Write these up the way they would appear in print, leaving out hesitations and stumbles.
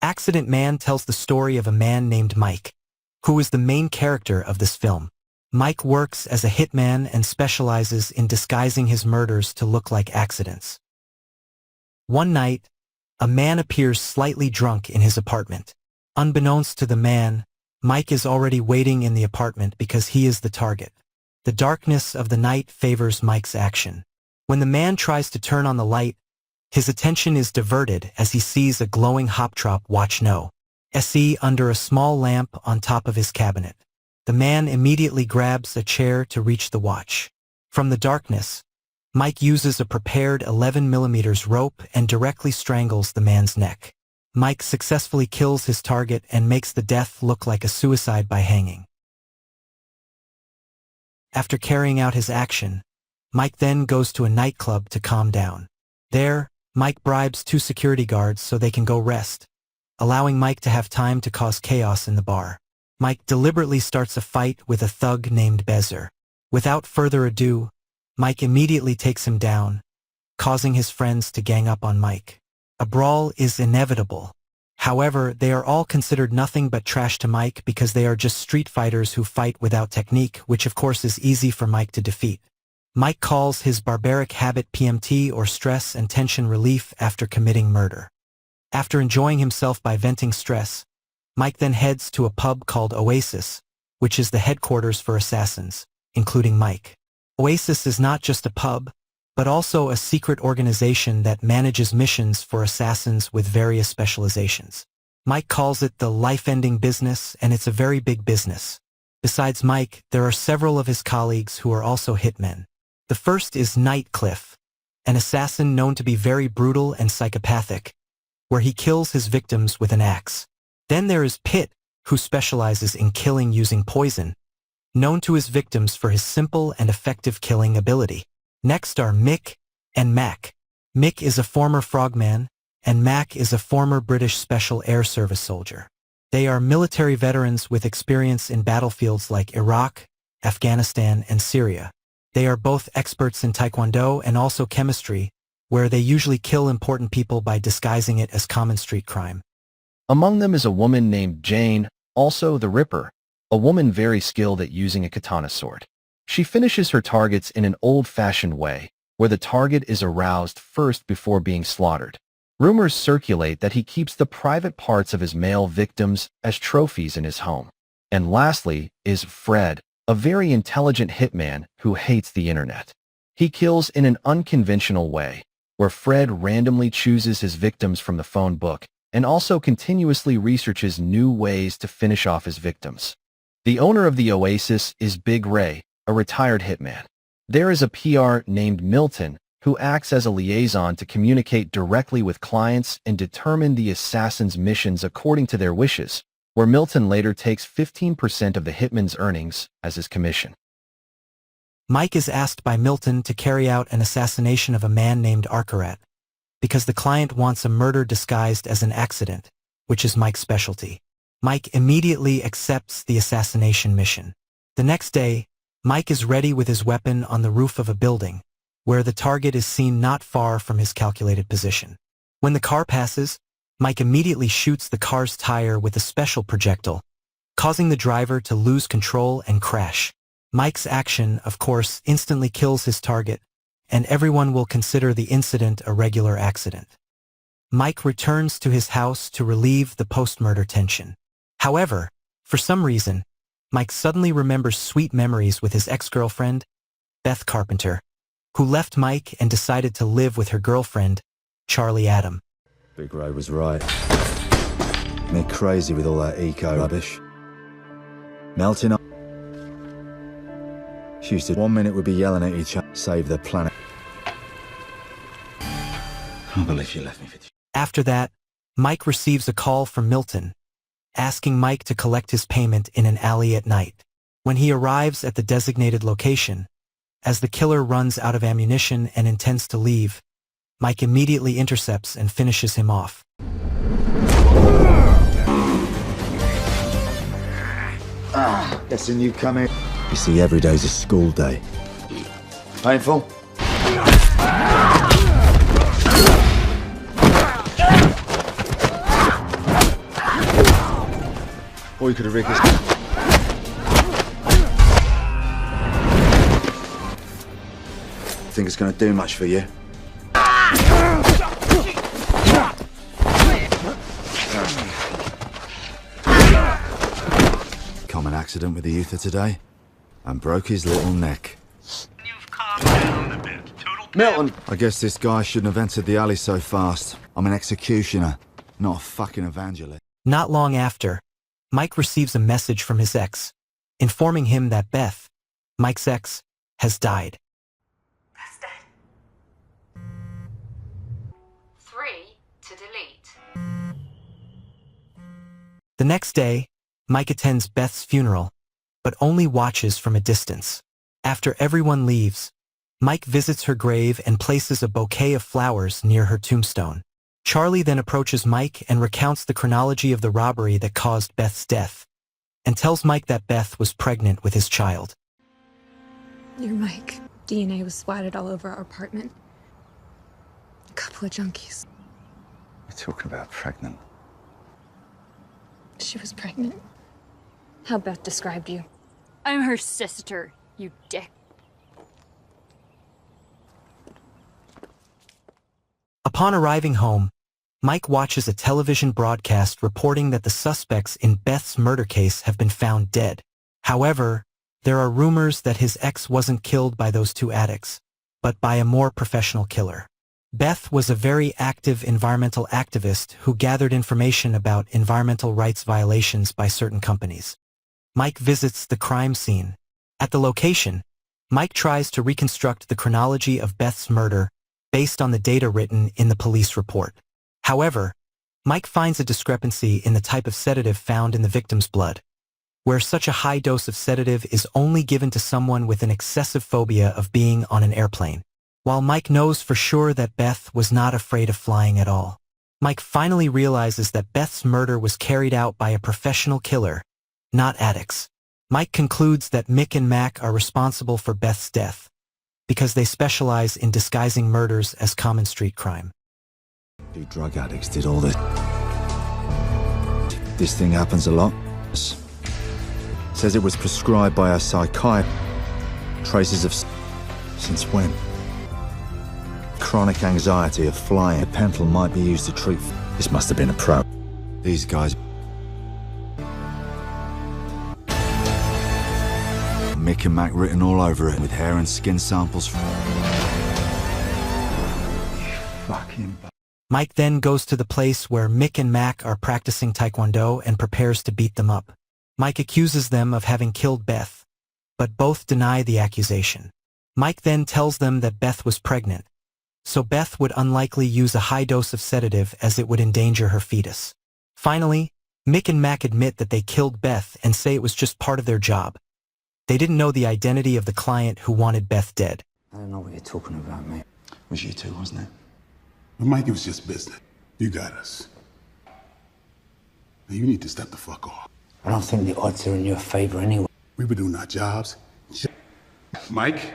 Accident Man tells the story of a man named Mike, who is the main character of this film. Mike works as a hitman and specializes in disguising his murders to look like accidents. One night, a man appears slightly drunk in his apartment. Unbeknownst to the man, Mike is already waiting in the apartment because he is the target. The darkness of the night favors Mike's action. When the man tries to turn on the light, his attention is diverted as he sees a glowing Hoptrop watch No. SE under a small lamp on top of his cabinet. The man immediately grabs a chair to reach the watch. From the darkness, Mike uses a prepared 11mm rope and directly strangles the man's neck. Mike successfully kills his target and makes the death look like a suicide by hanging. After carrying out his action, Mike then goes to a nightclub to calm down. There, Mike bribes 2 security guards so they can go rest, allowing Mike to have time to cause chaos in the bar. Mike deliberately starts a fight with a thug named Bezer. Without further ado, Mike immediately takes him down, causing his friends to gang up on Mike. A brawl is inevitable. However, they are all considered nothing but trash to Mike because they are just street fighters who fight without technique, which of course is easy for Mike to defeat. Mike calls his barbaric habit PMT, or stress and tension relief, after committing murder. After enjoying himself by venting stress, Mike then heads to a pub called Oasis, which is the headquarters for assassins, including Mike. Oasis is not just a pub, but also a secret organization that manages missions for assassins with various specializations. Mike calls it the life-ending business, and it's a very big business. Besides Mike, there are several of his colleagues who are also hitmen. The first is Nightcliff, an assassin known to be very brutal and psychopathic, where he kills his victims with an axe. Then there is Pitt, who specializes in killing using poison, known to his victims for his simple and effective killing ability. Next are Mick and Mac. Mick is a former frogman, and Mac is a former British Special Air Service soldier. They are military veterans with experience in battlefields like Iraq, Afghanistan, and Syria. They are both experts in Taekwondo and also chemistry, where they usually kill important people by disguising it as common street crime. Among them is a woman named Jane, also the Ripper, a woman very skilled at using a katana sword. She finishes her targets in an old-fashioned way, where the target is aroused first before being slaughtered. Rumors circulate that he keeps the private parts of his male victims as trophies in his home. And lastly is Fred, a very intelligent hitman who hates the internet. He kills in an unconventional way, where Fred randomly chooses his victims from the phone book and also continuously researches new ways to finish off his victims. The owner of the Oasis is Big Ray, a retired hitman. There is a PR named Milton who acts as a liaison to communicate directly with clients and determine the assassin's missions according to their wishes, where Milton later takes 15% of the hitman's earnings as his commission. Mike is asked by Milton to carry out an assassination of a man named Arkarat, because the client wants a murder disguised as an accident, which is Mike's specialty. Mike immediately accepts the assassination mission. The next day, Mike is ready with his weapon on the roof of a building, where the target is seen not far from his calculated position. When the car passes, Mike immediately shoots the car's tire with a special projectile, causing the driver to lose control and crash. Mike's action, of course, instantly kills his target, and everyone will consider the incident a regular accident. Mike returns to his house to relieve the post-murder tension. However, for some reason, Mike suddenly remembers sweet memories with his ex-girlfriend, Beth Carpenter, who left Mike and decided to live with her girlfriend, Charlie Adam. Big Ray was right. Me crazy with all that eco rubbish. Melting up. She used to, 1 minute we'd be yelling at each other, save the planet. Can't believe you left me for. After that, Mike receives a call from Milton, asking Mike to collect his payment in an alley at night. When he arrives at the designated location, as the killer runs out of ammunition and intends to leave, Mike immediately intercepts and finishes him off. Listen, you come in. You see, every day's a school day. Painful? Or you could have rigged this. Think it's going to do much for you? Common accident with the youth of today, and broke his little neck. You've calmed down a bit. Total Milton! I guess this guy shouldn't have entered the alley so fast. I'm an executioner, not a fucking evangelist. Not long after, Mike receives a message from his ex, informing him that Beth, Mike's ex, has died. That's dead. 3 to delete. The next day, Mike attends Beth's funeral, but only watches from a distance. After everyone leaves, Mike visits her grave and places a bouquet of flowers near her tombstone. Charlie then approaches Mike and recounts the chronology of the robbery that caused Beth's death, and tells Mike that Beth was pregnant with his child. You're Mike. DNA was splattered all over our apartment. A couple of junkies. We're talking about pregnant. She was pregnant. How Beth described you. I'm her sister, you dick. Upon arriving home, Mike watches a television broadcast reporting that the suspects in Beth's murder case have been found dead. However, there are rumors that his ex wasn't killed by those two addicts, but by a more professional killer. Beth was a very active environmental activist who gathered information about environmental rights violations by certain companies. Mike visits the crime scene. At the location, Mike tries to reconstruct the chronology of Beth's murder based on the data written in the police report. However, Mike finds a discrepancy in the type of sedative found in the victim's blood, where such a high dose of sedative is only given to someone with an excessive phobia of being on an airplane. While Mike knows for sure that Beth was not afraid of flying at all, Mike finally realizes that Beth's murder was carried out by a professional killer, not addicts. Mike concludes that Mick and Mac are responsible for Beth's death because they specialize in disguising murders as common street crime. Two drug addicts did all this. This thing happens a lot. Says it was prescribed by a psychiatrist. Traces of... Since when? Chronic anxiety of flying. A pencil might be used to treat... This must have been a pro. These guys... Mick and Mac written all over it with hair and skin samples from... Fucking... Mike then goes to the place where Mick and Mac are practicing Taekwondo and prepares to beat them up. Mike accuses them of having killed Beth, but both deny the accusation. Mike then tells them that Beth was pregnant, so Beth would unlikely use a high dose of sedative as it would endanger her fetus. Finally, Mick and Mac admit that they killed Beth and say it was just part of their job. They didn't know the identity of the client who wanted Beth dead. I don't know what you're talking about, mate. It was you two, wasn't it? But Mike, it was just business. You got us. Now you need to step the fuck off. I don't think the odds are in your favor anyway. We were doing our jobs. Mike?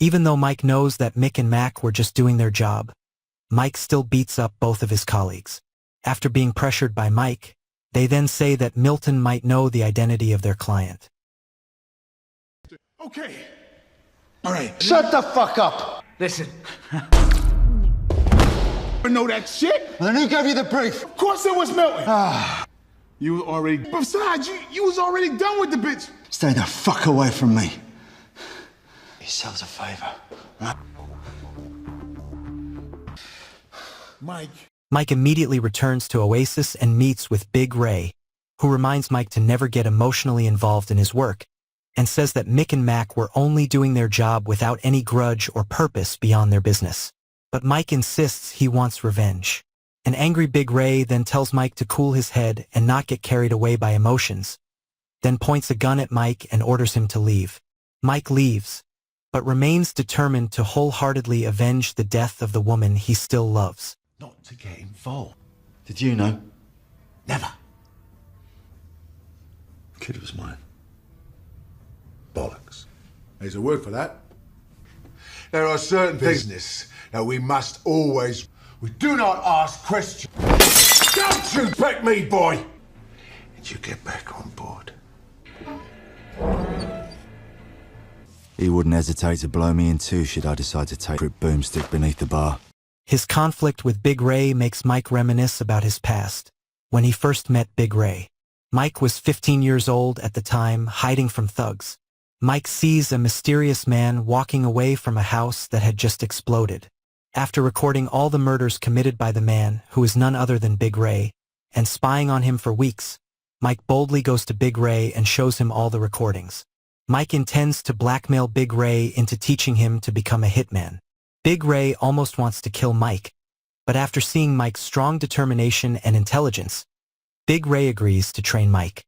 Even though Mike knows that Mick and Mac were just doing their job, Mike still beats up both of his colleagues. After being pressured by Mike, they then say that Milton might know the identity of their client. Okay. All right. Shut the fuck up! Listen. I know that shit. Then who gave you the brief? Of course it was Milton. You was already... Besides, you was already done with the bitch. Stay the fuck away from me. Yourselves a favor. Mike. Mike immediately returns to Oasis and meets with Big Ray, who reminds Mike to never get emotionally involved in his work, and says that Mick and Mac were only doing their job without any grudge or purpose beyond their business. But Mike insists he wants revenge. An angry Big Ray then tells Mike to cool his head and not get carried away by emotions, then points a gun at Mike and orders him to leave. Mike leaves, but remains determined to wholeheartedly avenge the death of the woman he still loves. Not to get involved. Did you know? Never. The kid was mine. Bollocks. There's a word for that. There are certain business that we must always... We do not ask questions. Don't you back me, boy! Did you get back on board? He wouldn't hesitate to blow me in two should I decide to take a boomstick beneath the bar. His conflict with Big Ray makes Mike reminisce about his past, when he first met Big Ray. Mike was 15 years old at the time, hiding from thugs. Mike sees a mysterious man walking away from a house that had just exploded. After recording all the murders committed by the man, who is none other than Big Ray, and spying on him for weeks, Mike boldly goes to Big Ray and shows him all the recordings. Mike intends to blackmail Big Ray into teaching him to become a hitman. Big Ray almost wants to kill Mike, but after seeing Mike's strong determination and intelligence, Big Ray agrees to train Mike.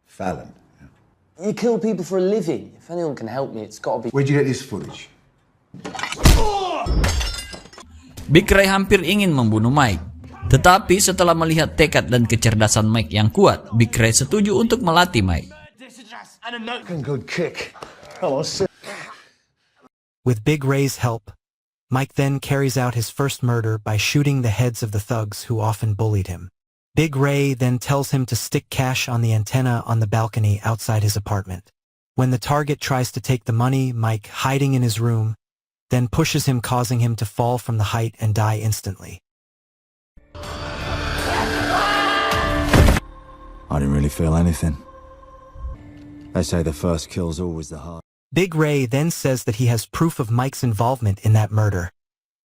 Fallon. You kill people for a living. If anyone can help me, it's gotta be... Where'd you get this footage? Big Ray hampir ingin membunuh Mike. Tetapi setelah melihat tekad dan kecerdasan Mike yang kuat, Big Ray setuju untuk melatih Mike. Good kick. With Big Ray's help, Mike then carries out his first murder by shooting the heads of the thugs who often bullied him. Big Ray then tells him to stick cash on the antenna on the balcony outside his apartment. When the target tries to take the money, Mike, hiding in his room, then pushes him, causing him to fall from the height and die instantly. I didn't really feel anything. They say the first kill's always the hardest. Big Ray then says that he has proof of Mike's involvement in that murder,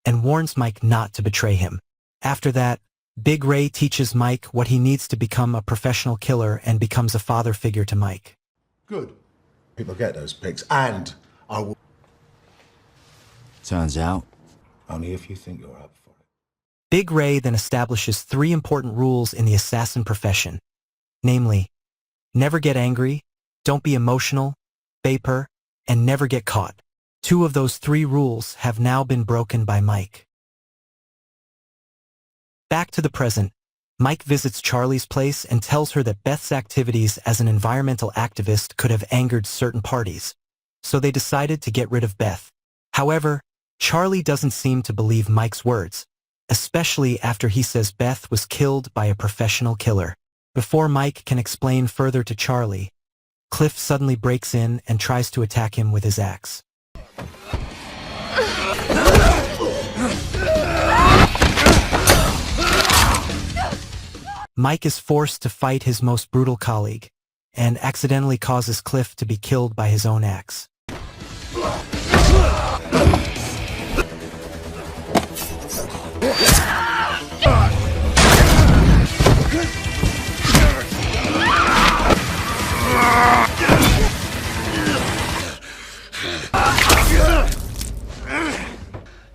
and warns Mike not to betray him. After that, Big Ray teaches Mike what he needs to become a professional killer and becomes a father figure to Mike. Good. People get those pics, and I will... Turns out, Only if you think you're up for it. Big Ray then establishes 3 important rules in the assassin profession, namely, never get angry, don't be emotional, vapor, and never get caught. 2 of those 3 rules have now been broken by Mike. Back to the present, Mike visits Charlie's place and tells her that Beth's activities as an environmental activist could have angered certain parties, so they decided to get rid of Beth. However, Charlie doesn't seem to believe Mike's words, especially after he says Beth was killed by a professional killer. Before Mike can explain further to Charlie, Cliff suddenly breaks in and tries to attack him with his axe. Mike is forced to fight his most brutal colleague, and accidentally causes Cliff to be killed by his own axe.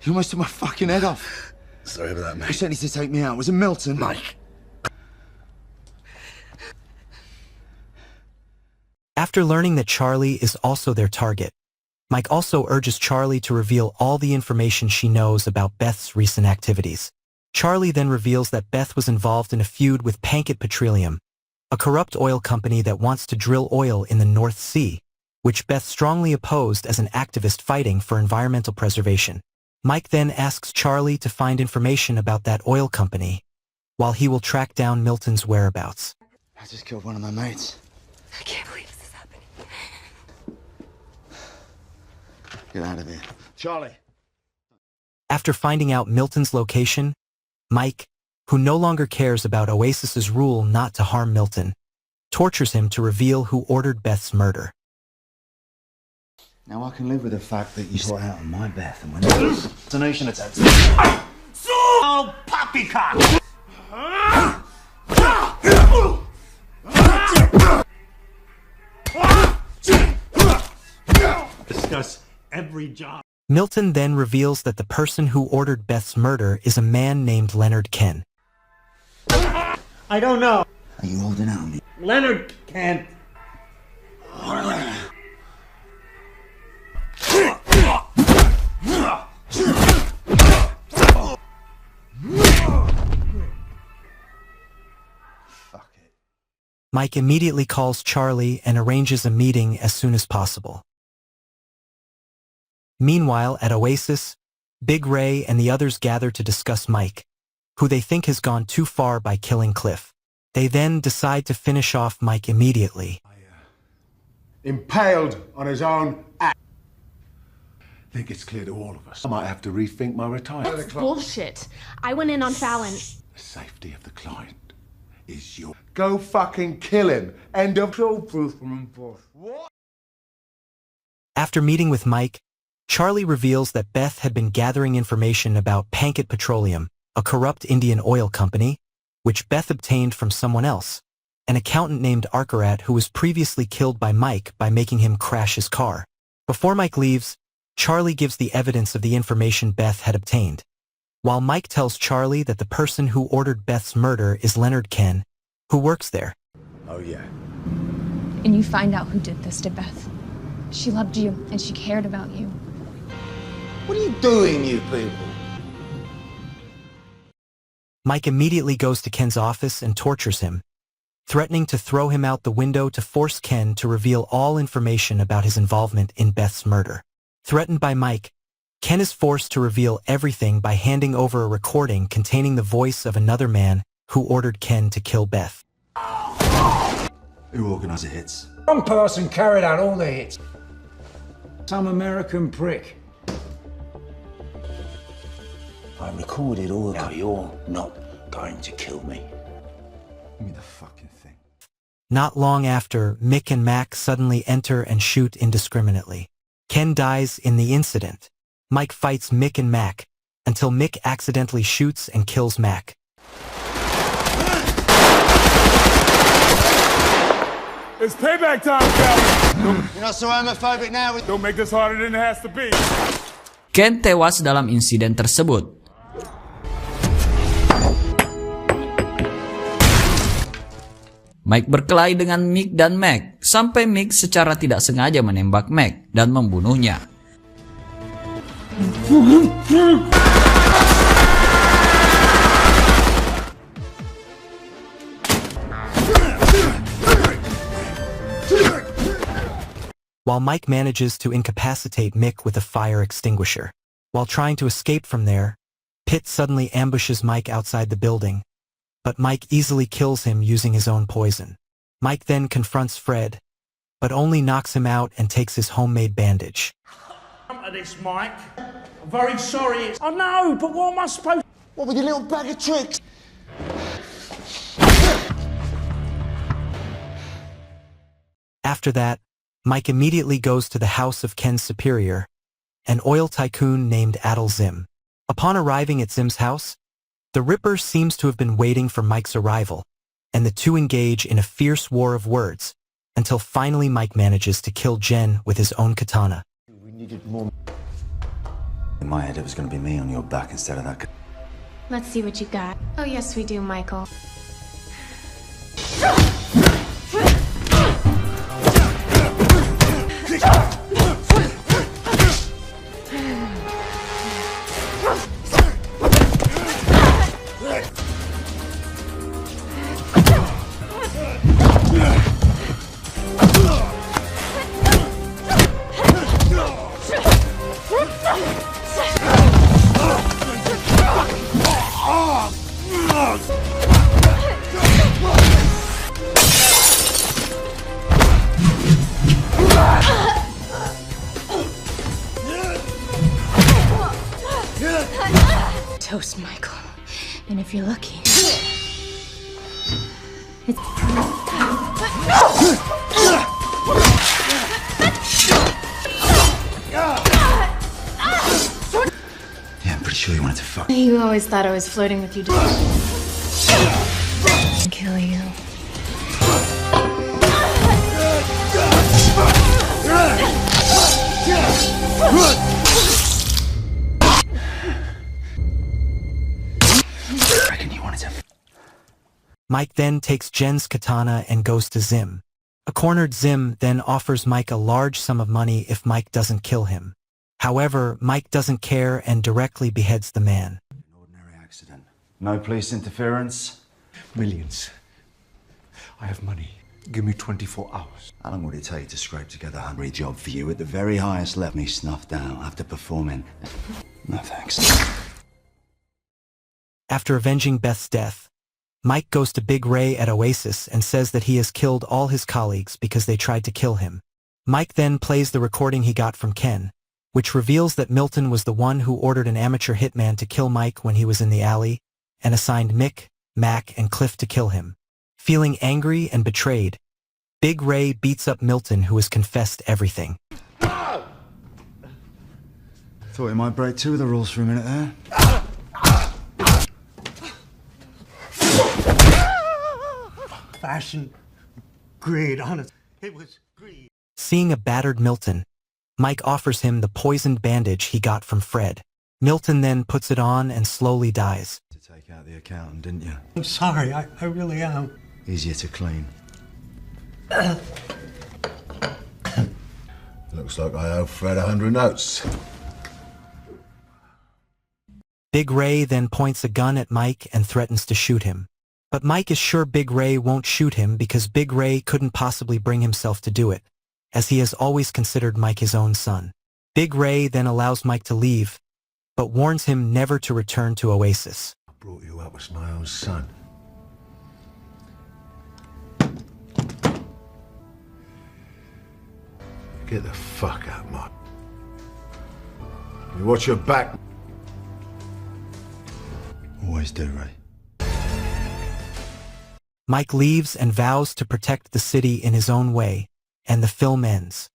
You almost took my fucking head off. Sorry about that, mate. You sent to take me out. Was it Milton? Mike. After learning that Charlie is also their target, Mike also urges Charlie to reveal all the information she knows about Beth's recent activities. Charlie then reveals that Beth was involved in a feud with Pankit Petroleum, a corrupt oil company that wants to drill oil in the North Sea, which Beth strongly opposed as an activist fighting for environmental preservation. Mike then asks Charlie to find information about that oil company, while he will track down Milton's whereabouts. I just killed one of my mates. I can't believe this is happening. Get out of here. Charlie. After finding out Milton's location, Mike, who no longer cares about Oasis's rule not to harm Milton, tortures him to reveal who ordered Beth's murder. Now I can live with the fact that you got out of my Beth and when the nation attacks. Oh, poppycock! Discuss every job. Milton then reveals that the person who ordered Beth's murder is a man named Leonard Ken. I don't know. Are you holding out on me? Leonard Kent. Mike immediately calls Charlie and arranges a meeting as soon as possible. Meanwhile, at Oasis, Big Ray and the others gather to discuss Mike, who they think has gone too far by killing Cliff. They then decide to finish off Mike immediately. Impaled on his own act. I think it's clear to all of us. I might have to rethink my retirement. That's bullshit. I went in on Fallon. The safety of the client is your... Go fucking kill him. End of... What? After meeting with Mike, Charlie reveals that Beth had been gathering information about Pankit Petroleum, a corrupt Indian oil company, which Beth obtained from someone else, an accountant named Arkarat who was previously killed by Mike by making him crash his car. Before Mike leaves, Charlie gives the evidence of the information Beth had obtained, while Mike tells Charlie that the person who ordered Beth's murder is Leonard Ken, who works there. Oh, yeah. And you find out who did this to Beth. She loved you, and she cared about you. What are you doing, you people? Mike immediately goes to Ken's office and tortures him, threatening to throw him out the window to force Ken to reveal all information about his involvement in Beth's murder. Threatened by Mike, Ken is forced to reveal everything by handing over a recording containing the voice of another man who ordered Ken to kill Beth. Who organised the hits? One person carried out all the hits. Some American prick. I recorded all the... You're not going to kill me. Give me the fucking thing. Not long after, Mick and Mac suddenly enter and shoot indiscriminately. Ken dies in the incident. Mike fights Mick and Mac until Mick accidentally shoots and kills Mac. It's payback time, Calvin! You're not so homophobic now. Don't make this harder than it has to be. Ken tewas dalam insiden tersebut. Mike berkelahi dengan Mick dan Mac, sampai Mick secara tidak sengaja menembak Mac dan membunuhnya. While Mike manages to incapacitate Mick with a fire extinguisher. While trying to escape from there, Pitt suddenly ambushes Mike outside the building, but Mike easily kills him using his own poison. Mike then confronts Fred, but only knocks him out and takes his homemade bandage. This, Mike. I'm very sorry. I know, but what am I supposed... What with your little bag of tricks? After that, Mike immediately goes to the house of Ken's superior, an oil tycoon named Adel Zim. Upon arriving at Zim's house, the Ripper seems to have been waiting for Mike's arrival, and the two engage in a fierce war of words, until finally Mike manages to kill Jen with his own katana. We needed more. In my head, it was going to be me on your back instead of that. Let's see what you got. Oh, yes, we do, Michael. Toast, Michael. And if you're lucky, it's... Yeah, I'm pretty sure you wanted to fuck. You always thought I was flirting with you, didn't you? Kill you. I reckon you wanted to. Mike then takes Jen's katana and goes to Zim. A cornered Zim then offers Mike a large sum of money if Mike doesn't kill him. However, Mike doesn't care and directly beheads the man. An ordinary accident. No police interference. Millions. I have money. Give me 24 hours. How long would it take to scrape together a hungry job for you at the very highest level? Me snuffed out after performing. No thanks. After avenging Beth's death, Mike goes to Big Ray at Oasis and says that he has killed all his colleagues because they tried to kill him. Mike then plays the recording he got from Ken, which reveals that Milton was the one who ordered an amateur hitman to kill Mike when he was in the alley, and assigned Mick, Mac, and Cliff to kill him. Feeling angry and betrayed, Big Ray beats up Milton, who has confessed everything. Thought you might break two of the rules for a minute there. Fashion, greed, honest. It was greed. Seeing a battered Milton, Mike offers him the poisoned bandage he got from Fred. Milton then puts it on and slowly dies. To take out the accountant, didn't you? I'm sorry, I really am. Easier to clean. Looks like I owe Fred 100 notes. Big Ray then points a gun at Mike and threatens to shoot him. But Mike is sure Big Ray won't shoot him because Big Ray couldn't possibly bring himself to do it, as he has always considered Mike his own son. Big Ray then allows Mike to leave, but warns him never to return to Oasis. I brought you up as my own son. Get the fuck out, Mike. You watch your back. Always do, Ray. Mike leaves and vows to protect the city in his own way, and the film ends.